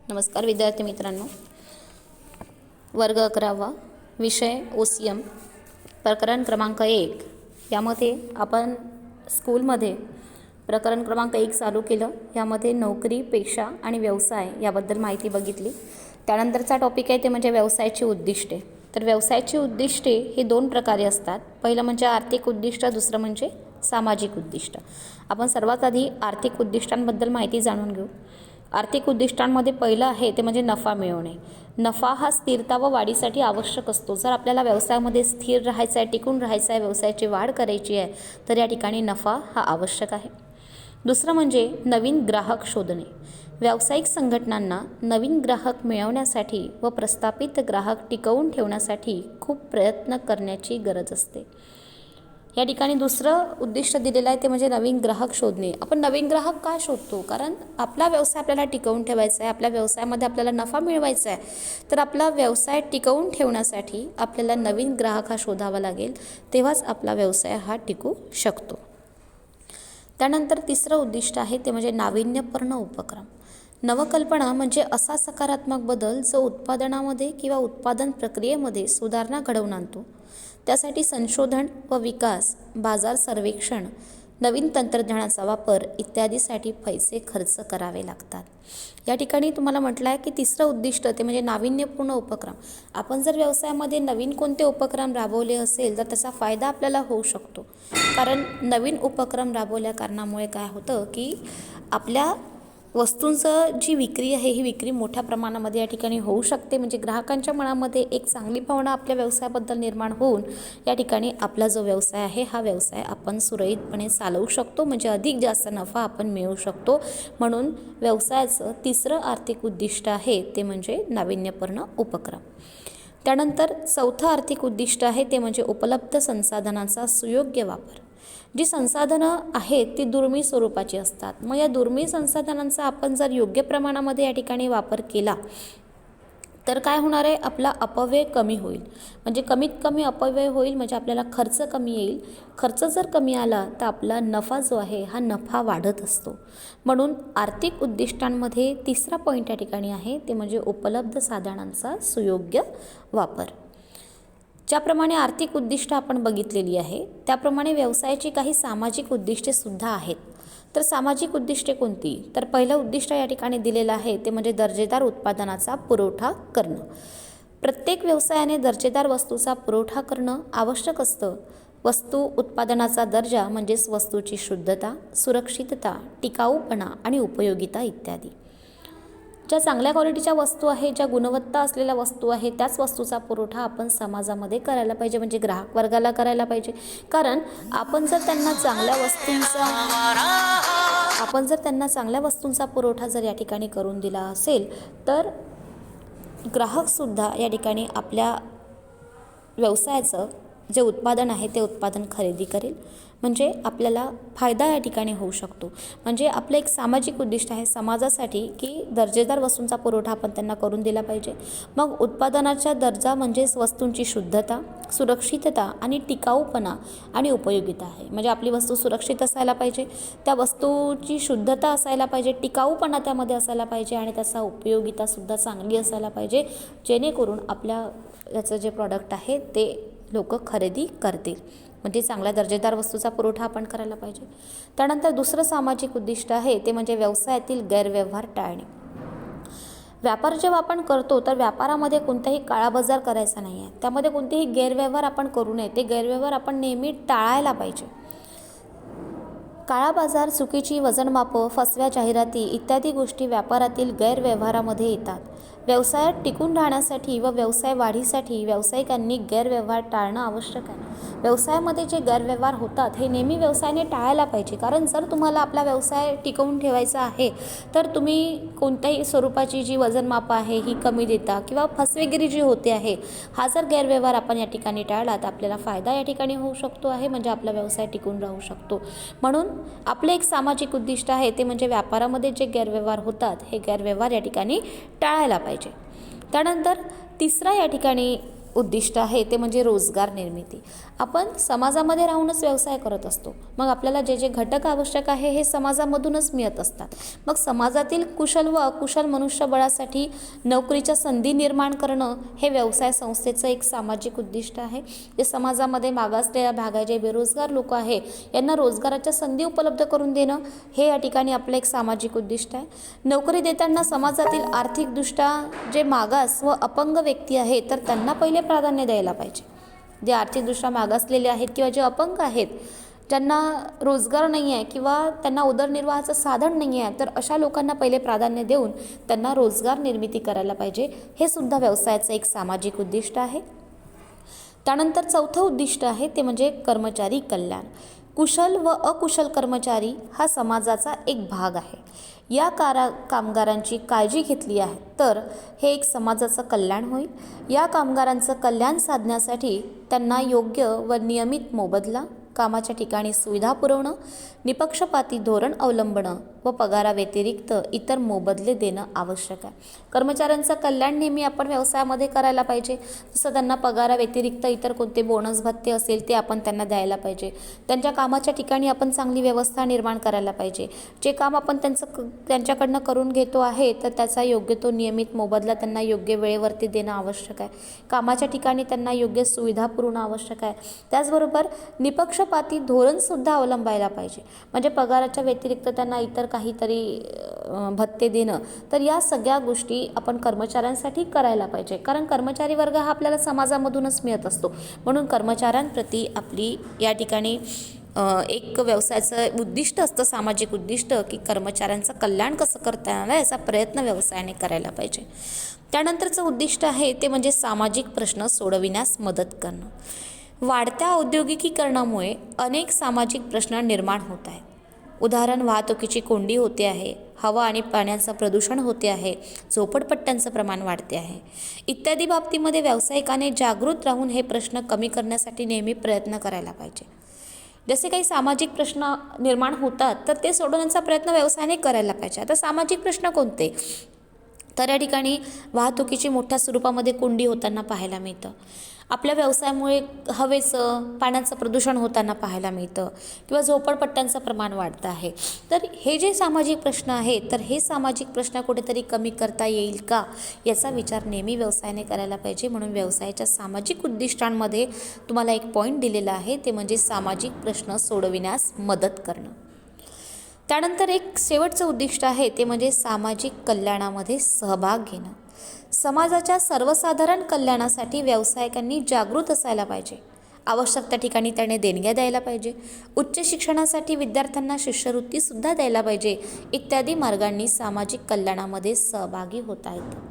नमस्कार विद्यार्थी मित्रांनो, वर्ग 11वा विषय OCM प्रकरण क्रमांक 1 यामध्ये आपण स्कूलमध्ये प्रकरण क्रमांक 1 चालू केलं। यामध्ये नोकरी, पेशा आणि व्यवसाय याबद्दल माहिती बघितली। त्यानंतरचा टॉपिक आहे ते म्हणजे व्यवसायाची उद्दिष्टे। तर व्यवसायाची उद्दिष्टे हे दोन प्रकारे असतात। पहिलं म्हणजे आर्थिक उद्दिष्ट, दुसरं म्हणजे सामाजिक उद्दिष्ट। आपण सर्वात आधी आर्थिक उद्दिष्टांबद्दल माहिती जाणून घेऊ। आर्थिक उद्दिष्टांमध्ये पहिलं आहे ते म्हणजे नफा मिळवणे। नफा हा स्थिरता व वाढीसाठी आवश्यक असतो। जर आपल्याला व्यवसायामध्ये स्थिर राहायचं आहे, टिकून राहायचं आहे, व्यवसायाची वाढ करायची आहे, तर या ठिकाणी नफा हा आवश्यक आहे। दुसरं म्हणजे नवीन ग्राहक शोधणे। व्यावसायिक संघटनांना नवीन ग्राहक मिळवण्यासाठी व प्रस्थापित ग्राहक टिकवून ठेवण्यासाठी खूप प्रयत्न करण्याची गरज असते। या ठिकाणी दुसरं उद्दिष्ट दिलेलं आहे ते म्हणजे नवीन ग्राहक शोधणे। आपण नवीन ग्राहक का शोधतो? कारण आपला व्यवसाय आपल्याला टिकवून ठेवायचा आहे, आपल्या व्यवसायामध्ये आपल्याला नफा मिळवायचा आहे। तर आपला व्यवसाय टिकवून ठेवण्यासाठी आपल्याला नवीन ग्राहक हा शोधावा लागेल, तेव्हाच आपला व्यवसाय हा टिकू शकतो। त्यानंतर तिसरं उद्दिष्ट आहे ते म्हणजे नाविन्यपूर्ण उपक्रम। नवकल्पना म्हणजे असा सकारात्मक बदल जो उत्पादनामध्ये किंवा उत्पादन प्रक्रियेमध्ये सुधारणा घडवून आणतो। त्यासाठी संशोधन व विकास, बाजार सर्वेक्षण, नवीन तंत्रज्ञानाचा वापर इत्यादीसाठी पैसे खर्च करावे लागतात। या ठिकाणी तुम्हाला म्हटलं आहे की तिसरं उद्दिष्ट ते म्हणजे नाविन्यपूर्ण उपक्रम। आपण जर व्यवसायामध्ये नवीन कोणते उपक्रम राबवले असेल तर त्याचा फायदा आपल्याला होऊ शकतो। कारण नवीन उपक्रम राबवल्या कारणामुळे काय होतं की आपल्या वस्तूंचं जी विक्री आहे ही विक्री मोठ्या प्रमाणामध्ये या ठिकाणी होऊ शकते। म्हणजे ग्राहकांच्या मनामध्ये एक चांगली भावना आपल्या व्यवसायाबद्दल निर्माण होऊन या ठिकाणी आपला जो व्यवसाय आहे हा व्यवसाय आपण सुरळीतपणे चालवू शकतो, म्हणजे अधिक जास्त नफा आपण मिळवू शकतो। म्हणून व्यवसायाचं तिसरं आर्थिक उद्दिष्ट आहे ते म्हणजे नाविन्यपूर्ण उपक्रम। त्यानंतर चौथं आर्थिक उद्दिष्ट आहे ते म्हणजे उपलब्ध संसाधनांचा सुयोग्य वापर। जी संसाधनं आहेत ती दुर्मिळ स्वरूपाची असतात। मग या दुर्मिळ संसाधनांचा आपण जर योग्य प्रमाणामध्ये या ठिकाणी वापर केला तर काय होणार आहे, आपला अपव्यय कमी होईल। म्हणजे कमीत कमी अपव्यय होईल, म्हणजे आपल्याला खर्च कमी येईल। खर्च जर कमी आला तर आपला नफा जो आहे हा नफा वाढत असतो। म्हणून आर्थिक उद्दिष्टांमध्ये तिसरा पॉईंट या ठिकाणी आहे ते म्हणजे उपलब्ध साधनांचा सुयोग्य वापर। ज्याप्रमाणे आर्थिक उद्दिष्ट आपण बघितलेली आहे त्याप्रमाणे व्यवसायाची काही सामाजिक उद्दिष्टे सुद्धा आहेत। तर सामाजिक उद्दिष्टे कोणती? तर पहिलं उद्दिष्ट या ठिकाणी दिलेलं आहे ते म्हणजे दर्जेदार उत्पादनाचा पुरवठा करणं। प्रत्येक व्यवसायाने दर्जेदार वस्तूचा पुरवठा करणं आवश्यक असतं। वस्तू उत्पादनाचा दर्जा म्हणजेच वस्तूची शुद्धता, सुरक्षितता, टिकाऊपणा आणि उपयोगिता इत्यादी। ज्या चांगल्या क्वालिटीच्या वस्तू आहेत, ज्या गुणवत्ता असलेल्या वस्तू आहेत, त्याच वस्तूचा पुरवठा आपण समाजामध्ये करायला पाहिजे, म्हणजे ग्राहक वर्गाला करायला पाहिजे। कारण आपण जर त्यांना चांगल्या वस्तूंचा पुरवठा जर या ठिकाणी करून दिला असेल तर ग्राहकसुद्धा या ठिकाणी आपल्या व्यवसायाचं जे उत्पादन आहे ते उत्पादन खरेदी करेल, म्हणजे आपल्याला फायदा या ठिकाणी होऊ शकतो। म्हणजे आपलं एक सामाजिक उद्दिष्ट आहे समाजासाठी की दर्जेदार वस्तूंचा पुरवठा आपण त्यांना करून दिला पाहिजे। मग उत्पादनाचा दर्जा म्हणजेच वस्तूंची शुद्धता, सुरक्षितता आणि टिकाऊपणा आणि उपयोगिता आहे। म्हणजे आपली वस्तू सुरक्षित असायला पाहिजे, त्या वस्तूची शुद्धता असायला पाहिजे, टिकाऊपणा त्यामध्ये असायला पाहिजे आणि त्याचा उपयोगितासुद्धा चांगली असायला पाहिजे, जेणेकरून आपल्या याचं जे प्रॉडक्ट आहे ते लोक खरेदी करतील। म्हणजे चांगल्या दर्जेदार वस्तूचा पुरवठा आपण करायला पाहिजे। त्यानंतर दुसरं सामाजिक उद्दिष्ट आहे ते म्हणजे व्यवसायातील गैरव्यवहार टाळणे। व्यापार जेव्हा आपण करतो तर व्यापारामध्ये कोणताही काळाबाजार करायचा नाही आहे, त्यामध्ये कोणतेही गैरव्यवहार आपण करू नये। ते गैरव्यवहार आपण नेहमी टाळायला पाहिजे। काळा बाजार, चुकीची वजनमापं, फसव्या जाहिराती इत्यादी गोष्टी व्यापारातील गैरव्यवहारामध्ये येतात। व्यवसायात टिकून राहण्यासाठी व व्यवसाय वाढीसाठी व्यावसायिकांनी गैरव्यवहार टाळणं आवश्यक आहे। व्यवसायामध्ये जे गैरव्यवहार होतात हे नेहमी व्यवसायाने टाळायला पाहिजे। कारण जर तुम्हाला आपला व्यवसाय टिकवून ठेवायचा आहे तर तुम्ही कोणत्याही स्वरूपाची जी वजनमापं आहे ही कमी देता किंवा फसवेगिरी जी होते आहे, हा जर गैरव्यवहार आपण या ठिकाणी टाळला तर आपल्याला फायदा या ठिकाणी होऊ शकतो आहे, म्हणजे आपला व्यवसाय टिकून राहू शकतो। म्हणून आपले एक सामाजिक उद्दिष्ट आहे ते म्हणजे व्यापारामध्ये जे गैरव्यवहार होतात हे गैरव्यवहार या ठिकाणी टाळायला पाहिजे। त्यानंतर तिसरा या ठिकाणी उद्दिष्ट आहे ते म्हणजे रोजगार निर्मिती. आपण समाजामध्ये राहूनच व्यवसाय करत असतो, मग आपल्याला जे जे घटक आवश्यक आहे हे समाजामधूनच मिळत असतात. मग समाजातील कुशल व अकुशल मनुष्यबळासाठी नोकरीच्या संधी निर्माण करणं हे व्यवसाय संस्थेचं एक सामाजिक उद्दिष्ट आहे. जे समाजामध्ये मागासलेल्या भागाचे जे बेरोजगार लोक आहे यांना रोजगाराच्या संधी उपलब्ध करून देणं हे या ठिकाणी आपलं एक सामाजिक उद्दिष्ट आहे. नोकरी देताना समाजातील आर्थिकदृष्ट्या जे मागास व अपंग व्यक्ती आहेत तर त्यांना पहिले प्राधान्य द्यायला पाहिजे. जे आर्थिकदृष्ट्या मागासलेले आहेत किंवा जे अपंग आहेत, ज्यांना रोजगार नाही आहे किंवा त्यांना उदरनिर्वाहाचं साधन नाही आहे, तर अशा लोकांना पहिले प्राधान्य देऊन त्यांना रोजगार निर्मिती करायला पाहिजे. हे सुद्धा व्यवसायाचं एक सामाजिक उद्दिष्ट आहे. त्यानंतर चौथं उद्दिष्ट आहे ते म्हणजे कर्मचारी कल्याण. कुशल व अकुशल कर्मचारी हा समाजाचा एक भाग आहे. या कामगारांची काळजी घेतली आहे तर हे एक समाजाचं कल्याण होईल. या कामगारांचं कल्याण साधण्यासाठी त्यांना योग्य व नियमित मोबदला, कामाच्या ठिकाणी सुविधा पुरवणं, निपक्षपाती धोरण अवलंबणं व पगाराव्यतिरिक्त इतर मोबदले देणं आवश्यक आहे. कर्मचाऱ्यांचं कल्याण नेहमी आपण व्यवसायामध्ये करायला पाहिजे. जसं त्यांना पगाराव्यतिरिक्त इतर कोणते बोनस भत्ते असेल ते आपण त्यांना द्यायला पाहिजे. त्यांच्या कामाच्या ठिकाणी आपण चांगली व्यवस्था निर्माण करायला पाहिजे. जे काम आपण त्यांच्याकडनं करून घेतो आहे तर त्याचा योग्य तो नियमित मोबदला त्यांना योग्य वेळेवरती देणं आवश्यक आहे. कामाच्या ठिकाणी त्यांना योग्य सुविधा पुरवणं आवश्यक आहे. त्याचबरोबर निपक्षपाती धोरणसुद्धा अवलंबायला पाहिजे. म्हणजे पगाराच्या व्यतिरिक्त त्यांना इतर काहीतरी भत्ते देणं, तर या सगळ्या गोष्टी आपण कर्मचाऱ्यांसाठी करायला पाहिजे. कारण कर्मचारी वर्ग हा आपल्याला समाजामधूनच मिळत असतो. म्हणून कर्मचाऱ्यांप्रती आपली या ठिकाणी एक व्यवसायाचं उद्दिष्ट असतं, सामाजिक उद्दिष्ट, की कर्मचाऱ्यांचं कल्याण कसं करता येणार याचा प्रयत्न व्यवसायाने करायला पाहिजे. त्यानंतरचं उद्दिष्ट आहे ते म्हणजे सामाजिक प्रश्न सोडविण्यास मदत करणं. वाढत्या औद्योगिकीकरणामुळे अनेक सामाजिक प्रश्न निर्माण होत आहेत. उदाहरण, वाहतुकीची कोंडी होते आहे, हवा आणि पाण्याचं प्रदूषण होते आहे, झोपडपट्ट्यांचं प्रमाण वाढते आहे इत्यादी बाबतीमध्ये व्यावसायिकाने जागृत राहून हे प्रश्न कमी करण्यासाठी नेहमी प्रयत्न करायला पाहिजे. जसे काही सामाजिक प्रश्न निर्माण होतात तर ते सोडवण्याचा प्रयत्न व्यवसायाने करायला पाहिजे. आता सामाजिक प्रश्न कोणते, तर या ठिकाणी वाहतुकीची मोठ्या स्वरूपामध्ये कोंडी होताना पाहायला मिळतं. आपल्या व्यवसायामुळे हवेचं, पाण्याचं प्रदूषण होताना पाहायला मिळतं किंवा झोपडपट्ट्यांचं प्रमाण वाढतं आहे. तर हे जे सामाजिक प्रश्न आहेत तर हे सामाजिक प्रश्न कुठेतरी कमी करता येईल का याचा विचार नेहमी व्यवसायाने करायला पाहिजे. म्हणून व्यवसायाच्या सामाजिक उद्दिष्टांमध्ये तुम्हाला एक पॉईंट दिलेला आहे ते म्हणजे सामाजिक प्रश्न सोडविण्यास मदत करणं. त्यानंतर एक शेवटचं उद्दिष्ट आहे ते म्हणजे सामाजिक कल्याणामध्ये सहभाग घेणं. समाजाच्या सर्वसाधारण कल्याणासाठी व्यावसायिकांनी जागृत असायला पाहिजे. आवश्यक त्या ठिकाणी त्याने देणग्या द्यायला पाहिजे. उच्च शिक्षणासाठी विद्यार्थ्यांना शिष्यवृत्तीसुद्धा द्यायला पाहिजे. इत्यादी मार्गांनी सामाजिक कल्याणामध्ये सहभागी होता येतं.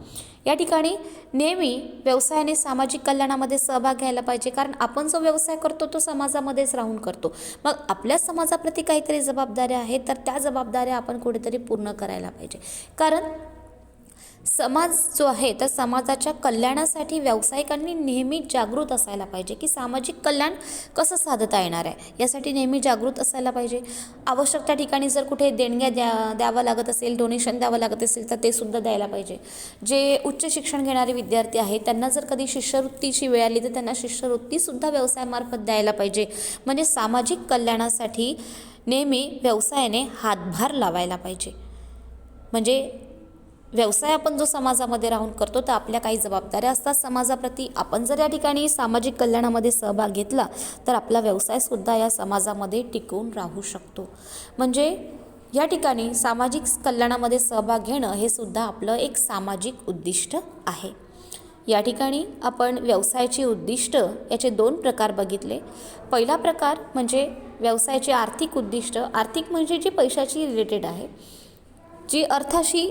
या ठिकाणी नेहमी व्यवसायाने सामाजिक कल्याणामध्ये सहभाग घ्यायला पाहिजे. कारण आपण जो व्यवसाय करतो तो समाजामध्येच राहून करतो. मग आपल्या समाजाप्रती काहीतरी जबाबदाऱ्या आहेत तर त्या जबाबदाऱ्या आपण कुठेतरी पूर्ण करायला पाहिजे. कारण समाज जो आहे तर समाजाच्या कल्याणासाठी व्यावसायिकांनी नेहमी जागृत असायला पाहिजे की सामाजिक कल्याण कसं साधता येणार आहे यासाठी नेहमी जागृत असायला पाहिजे. आवश्यक त्या ठिकाणी जर कुठे देणग्या द्यावं लागत असेल, डोनेशन द्यावं लागत असेल तर ते सुद्धा द्यायला पाहिजे. जे उच्च शिक्षण घेणारे विद्यार्थी आहेत त्यांना जर कधी शिष्यवृत्तीची वेळ आली तर त्यांना शिष्यवृत्तीसुद्धा व्यवसायामार्फत द्यायला पाहिजे. म्हणजे सामाजिक कल्याणासाठी नेहमी व्यवसायाने हातभार लावायला पाहिजे. म्हणजे व्यवसाय आपण जो समाजामध्ये राहून करतो तर आपल्या काही जबाबदाऱ्या असतात समाजाप्रती. आपण जर या ठिकाणी सामाजिक कल्याणामध्ये सहभाग घेतला तर आपला व्यवसायसुद्धा या समाजामध्ये टिकून राहू शकतो. म्हणजे या ठिकाणी सामाजिक कल्याणामध्ये सहभाग घेणं हे सुद्धा आपलं एक सामाजिक उद्दिष्ट आहे. या ठिकाणी आपण व्यवसायाची उद्दिष्ट याचे 2 प्रकार बघितले. पहिला प्रकार म्हणजे व्यवसायाची आर्थिक उद्दिष्ट. आर्थिक म्हणजे जी पैशाची रिलेटेड आहे, जी अर्थाशी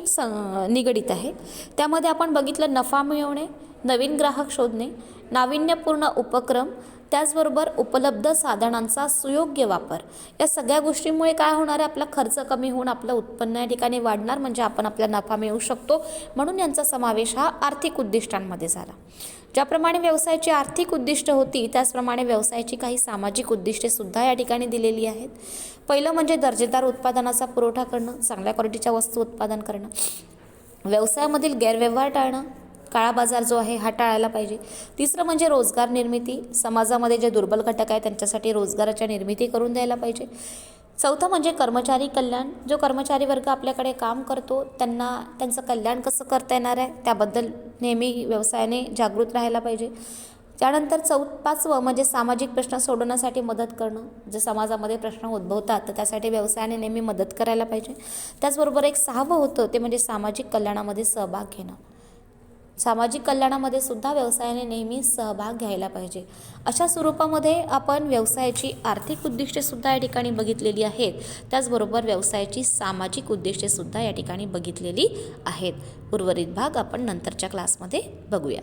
निगडित आहे. त्यामध्ये आपण बघितलं नफा मिळवणे, नवीन ग्राहक शोधणे, नाविन्यपूर्ण उपक्रम, त्याचबरोबर उपलब्ध साधनांचा सुयोग्य वापर. या सगळ्या गोष्टींमुळे काय होणार आहे, आपला खर्च कमी होऊन आपलं उत्पन्न या ठिकाणी वाढणार, म्हणजे आपण आपला नफा मिळवू शकतो. म्हणून यांचा समावेश हा आर्थिक उद्दिष्टांमध्ये झाला. ज्याप्रमाणे व्यवसायाची आर्थिक उद्दिष्ट होती त्याचप्रमाणे व्यवसायाची काही सामाजिक उद्दिष्टे सुद्धा या ठिकाणी दिलेली आहेत. पहिलं म्हणजे दर्जेदार उत्पादनाचा पुरवठा करणं, चांगल्या क्वालिटीच्या वस्तू उत्पादन करणं, व्यवसायामधील गैरव्यवहार टाळणं, काळा बाजार जो आहे हा टाळायला पाहिजे. तिसरं म्हणजे रोजगार निर्मिती, समाजामध्ये जे दुर्बल घटक आहे त्यांच्यासाठी रोजगाराच्या निर्मिती करून द्यायला पाहिजे. चौथं म्हणजे कर्मचारी कल्याण. जो कर्मचारी वर्ग आपल्याकडे काम करतो त्यांना त्यांचं कल्याण कसं करता येणार आहे त्याबद्दल नेहमी व्यवसायाने जागृत राहायला पाहिजे. त्यानंतर पाचवं म्हणजे सामाजिक प्रश्न सोडवण्यासाठी मदत करणं. जे समाजामध्ये प्रश्न उद्भवतात तर त्यासाठी व्यवसायाने नेहमी मदत करायला पाहिजे. त्याचबरोबर एक सहावं होतं ते म्हणजे सामाजिक कल्याणामध्ये सहभाग घेणं. सामाजिक कल्याणामध्ये सुद्धा व्यवसायाने नेहमी सहभाग घ्यायला पाहिजे. अशा स्वरूपामध्ये आपण व्यवसायाची आर्थिक उद्दिष्टेसुद्धा या ठिकाणी बघितलेली आहेत. त्याचबरोबर व्यवसायाची सामाजिक उद्दिष्टेसुद्धा या ठिकाणी बघितलेली आहेत. उर्वरित भाग आपण नंतरच्या क्लासमध्ये बघूया.